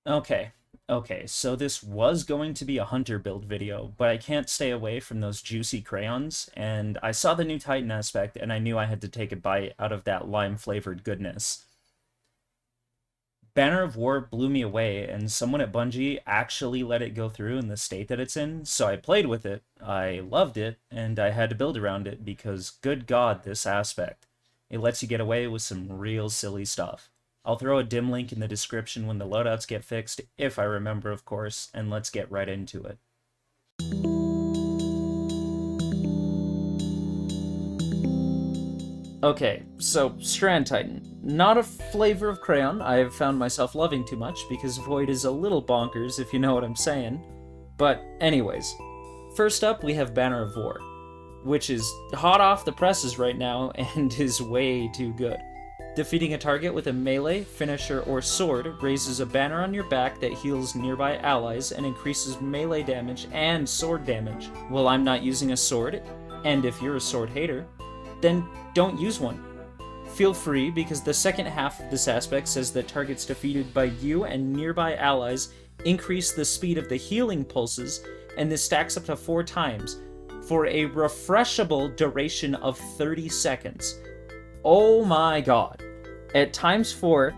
Okay, so this was going to be a hunter build video, but I can't stay away from those juicy crayons, and I saw the new Titan aspect, and I knew I had to take a bite out of that lime-flavored goodness. Banner of War blew me away, and someone at Bungie actually let it go through in the state that it's in, so I played with it, I loved it, and I had to build around it because, good god, this aspect. It lets you get away with some real silly stuff. I'll throw a dim link in the description when the loadouts get fixed, if I remember, of course, and let's get right into it. Okay, so Strand Titan. Not a flavor of crayon I have found myself loving too much because Void is a little bonkers, if you know what I'm saying. But anyways, first up we have Banner of War, which is hot off the presses right now and is way too good. Defeating a target with a melee, finisher, or sword raises a banner on your back that heals nearby allies and increases melee damage and sword damage. Well, I'm not using a sword, and if you're a sword hater, then don't use one. Feel free, because the second half of this aspect says that targets defeated by you and nearby allies increase the speed of the healing pulses, and this stacks up to 4 times, for a refreshable duration of 30 seconds. Oh my god. At times 4,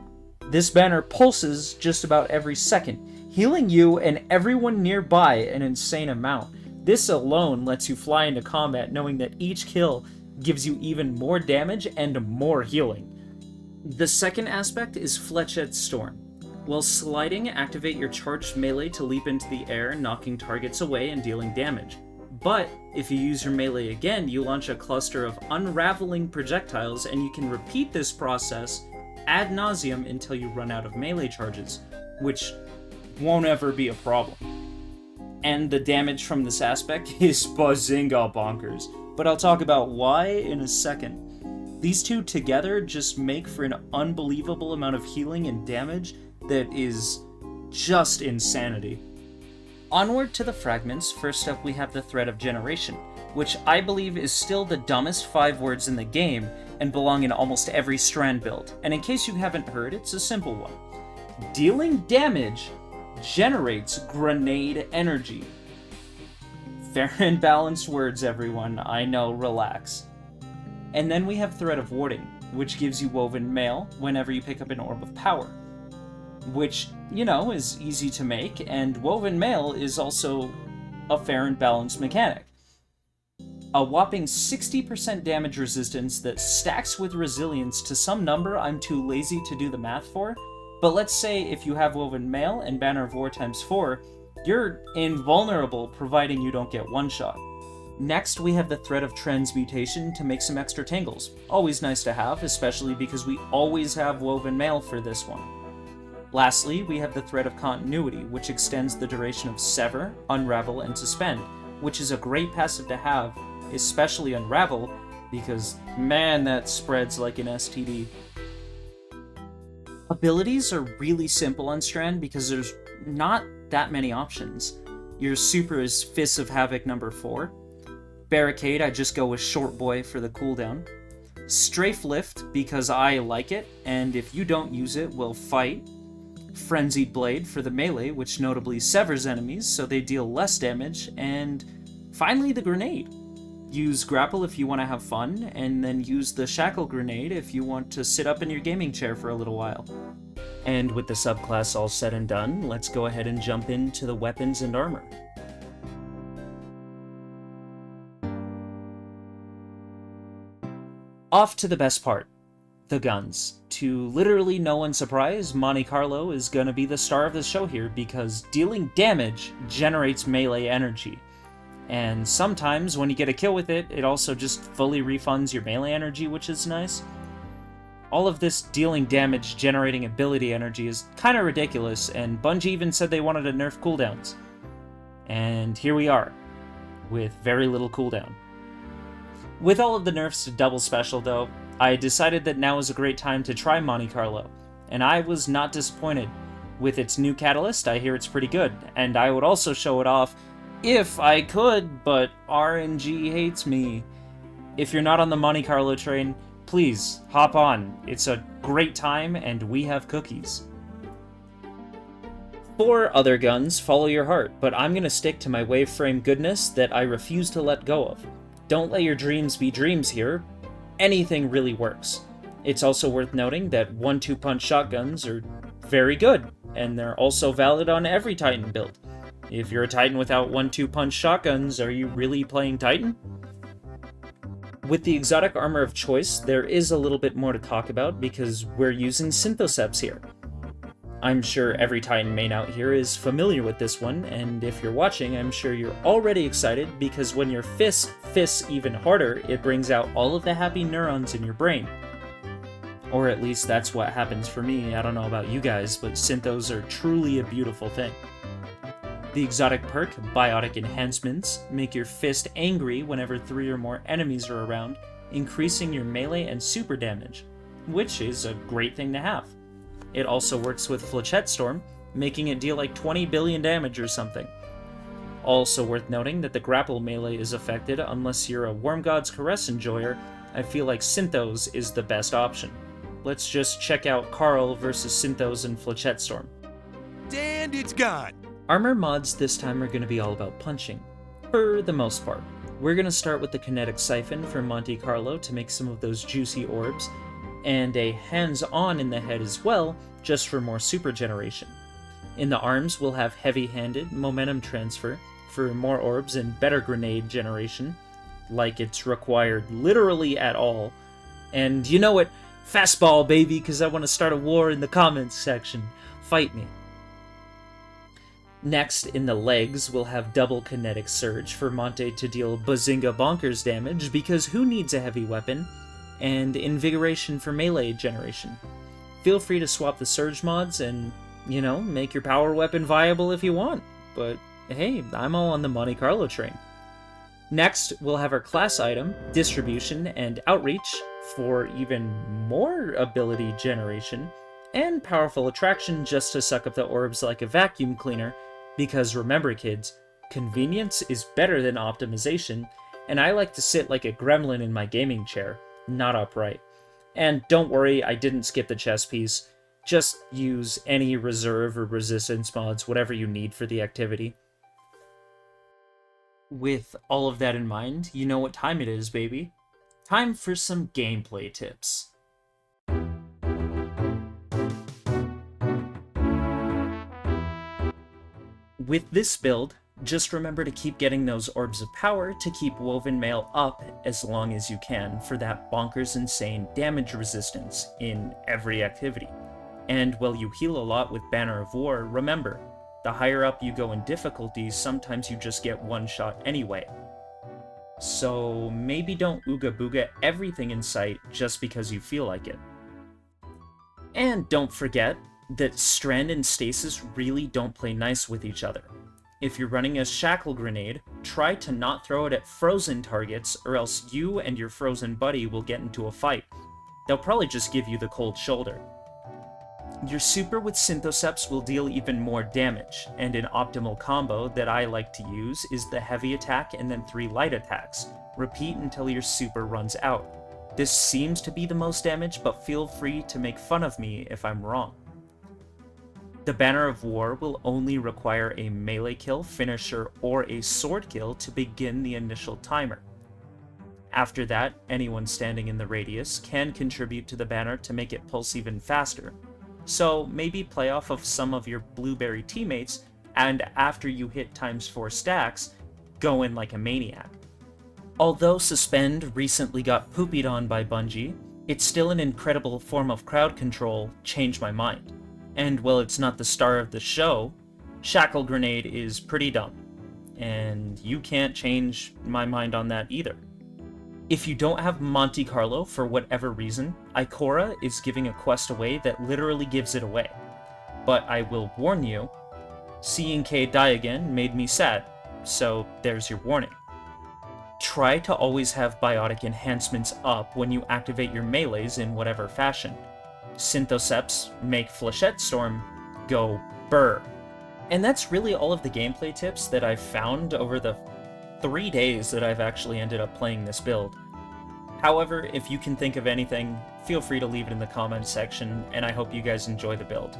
this banner pulses just about every second, healing you and everyone nearby an insane amount. This alone lets you fly into combat knowing that each kill gives you even more damage and more healing. The second aspect is Fletchet's Storm. While sliding, activate your charged melee to leap into the air, knocking targets away and dealing damage. But if you use your melee again, you launch a cluster of unraveling projectiles, and you can repeat this process ad nauseum until you run out of melee charges, which won't ever be a problem. And the damage from this aspect is bazinga bonkers, but I'll talk about why in a second. These two together just make for an unbelievable amount of healing and damage that is just insanity. Onward to the fragments, first up we have the Thread of Generation, which I believe is still the dumbest 5 words in the game and belong in almost every Strand build. And in case you haven't heard, it's a simple one. Dealing damage generates grenade energy. Fair and balanced words, everyone. I know, relax. And then we have Thread of Warding, which gives you Woven Mail whenever you pick up an Orb of Power, which, you know, is easy to make, and Woven Mail is also a fair and balanced mechanic. A whopping 60% damage resistance that stacks with resilience to some number I'm too lazy to do the math for, but let's say if you have Woven Mail and Banner of War times 4, you're invulnerable providing you don't get one-shot. Next, we have the Thread of Transmutation to make some extra tangles. Always nice to have, especially because we always have Woven Mail for this one. Lastly, we have the Thread of Continuity, which extends the duration of Sever, Unravel, and Suspend, which is a great passive to have, especially Unravel, because man, that spreads like an STD. Abilities are really simple on Strand because there's not that many options. Your super is Fists of Havoc number 4. Barricade, I just go with Short Boy for the cooldown. Strafe Lift, because I like it, and if you don't use it, we'll fight. Frenzied Blade for the melee, which notably severs enemies, so they deal less damage. And finally, the Grenade. Use Grapple if you want to have fun, and then use the Shackle Grenade if you want to sit up in your gaming chair for a little while. And with the subclass all said and done, let's go ahead and jump into the weapons and armor. Off to the best part, the guns. To literally no one's surprise, Monte Carlo is gonna be the star of the show here because dealing damage generates melee energy. And sometimes when you get a kill with it, it also just fully refunds your melee energy, which is nice. All of this dealing damage generating ability energy is kinda ridiculous, and Bungie even said they wanted to nerf cooldowns. And here we are, with very little cooldown. With all of the nerfs to double special though, I decided that now is a great time to try Monte Carlo, and I was not disappointed. With its new catalyst, I hear it's pretty good, and I would also show it off if I could, but RNG hates me. If you're not on the Monte Carlo train, please hop on. It's a great time, and we have cookies. For other guns, follow your heart, but I'm gonna stick to my wave frame goodness that I refuse to let go of. Don't let your dreams be dreams here. Anything really works. It's also worth noting that 1-2 punch shotguns are very good, and they're also valid on every Titan build. If you're a Titan without 1-2 punch shotguns, are you really playing Titan? With the exotic armor of choice, there is a little bit more to talk about because we're using Synthoceps here. I'm sure every Titan main out here is familiar with this one, and if you're watching, I'm sure you're already excited because when your fist fists even harder, it brings out all of the happy neurons in your brain. Or at least that's what happens for me. I don't know about you guys, but synthos are truly a beautiful thing. The exotic perk, Biotic Enhancements, make your fist angry whenever 3 or more enemies are around, increasing your melee and super damage, which is a great thing to have. It also works with Flechette Storm, making it deal like 20 billion damage or something. Also worth noting that the grapple melee is affected unless you're a Worm God's Caress enjoyer. I feel like Synthos is the best option. Let's just check out Carl versus Synthos and Flechette Storm. And it's gone! Armor mods this time are going to be all about punching, for the most part. We're going to start with the Kinetic Siphon for Monte Carlo to make some of those juicy orbs, and a hands-on in the head as well, just for more super generation. In the arms, we'll have heavy-handed momentum transfer for more orbs and better grenade generation, like it's required literally at all. And you know what? Fastball, baby, because I want to start a war in the comments section. Fight me. Next, in the legs, we'll have double kinetic surge for Monte to deal bazinga bonkers damage, because who needs a heavy weapon? And invigoration for melee generation. Feel free to swap the surge mods and, you know, make your power weapon viable if you want. But hey, I'm all on the Monte Carlo train. Next, we'll have our class item, Distribution and Outreach, for even more ability generation, and Powerful Attraction just to suck up the orbs like a vacuum cleaner, because remember kids, convenience is better than optimization, and I like to sit like a gremlin in my gaming chair, not upright. And don't worry, I didn't skip the chess piece, just use any reserve or resistance mods, whatever you need for the activity. With all of that in mind, you know what time it is, baby. Time for some gameplay tips. With this build, just remember to keep getting those orbs of power to keep Woven Mail up as long as you can for that bonkers insane damage resistance in every activity. And while you heal a lot with Banner of War, remember, the higher up you go in difficulty, sometimes you just get one shot anyway. So maybe don't ooga booga everything in sight just because you feel like it. And don't forget that Strand and Stasis really don't play nice with each other. If you're running a Shackle Grenade, try to not throw it at frozen targets or else you and your frozen buddy will get into a fight. They'll probably just give you the cold shoulder. Your super with Synthoceps will deal even more damage, and an optimal combo that I like to use is the heavy attack and then 3 light attacks. Repeat until your super runs out. This seems to be the most damage, but feel free to make fun of me if I'm wrong. The Banner of War will only require a melee kill, finisher, or a sword kill to begin the initial timer. After that, anyone standing in the radius can contribute to the banner to make it pulse even faster. So maybe play off of some of your blueberry teammates, and after you hit ×4 stacks, go in like a maniac. Although Suspend recently got poopied on by Bungie, it's still an incredible form of crowd control. Changed my mind. And while it's not the star of the show, Shackle Grenade is pretty dumb. And you can't change my mind on that either. If you don't have Monte Carlo for whatever reason, Ikora is giving a quest away that literally gives it away. But I will warn you, seeing K die again made me sad, so there's your warning. Try to always have biotic enhancements up when you activate your melees in whatever fashion. Synthoceps make Flechette Storm go burr. And that's really all of the gameplay tips that I've found over the 3 days that I've actually ended up playing this build. However, if you can think of anything, feel free to leave it in the comments section, and I hope you guys enjoy the build.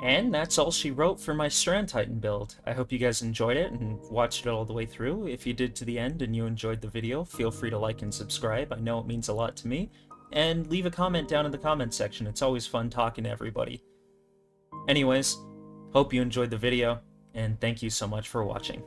And that's all she wrote for my Strand Titan build. I hope you guys enjoyed it and watched it all the way through. If you did to the end and you enjoyed the video, feel free to like and subscribe. I know it means a lot to me. And leave a comment down in the comment section. It's always fun talking to everybody. Anyways, hope you enjoyed the video, and thank you so much for watching.